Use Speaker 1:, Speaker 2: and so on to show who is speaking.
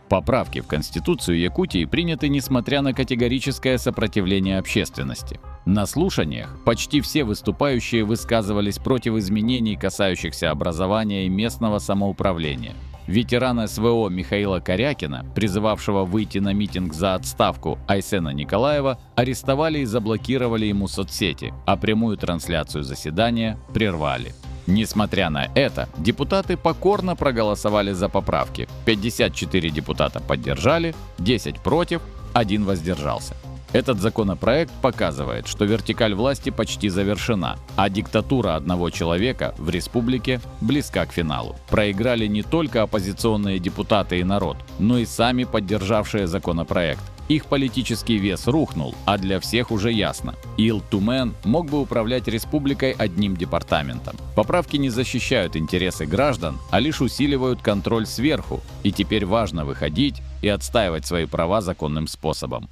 Speaker 1: Поправки в Конституцию Якутии приняты несмотря на категорическое сопротивление общественности. На слушаниях почти все выступающие высказывались против изменений, касающихся образования и местного самоуправления. Ветерана СВО Михаила Корякина, призывавшего выйти на митинг за отставку Айсена Николаева, арестовали и заблокировали ему соцсети, а прямую трансляцию заседания прервали. Несмотря на это, депутаты покорно проголосовали за поправки. 54 депутата поддержали, 10 против, 1 воздержался. Этот законопроект показывает, что вертикаль власти почти завершена, а диктатура одного человека в республике близка к финалу. Проиграли не только оппозиционные депутаты и народ, но и сами поддержавшие законопроект. Их политический вес рухнул, а для всех уже ясно. Ил Тумен мог бы управлять республикой одним департаментом. Поправки не защищают интересы граждан, а лишь усиливают контроль сверху, и теперь важно выходить и отстаивать свои права законным способом.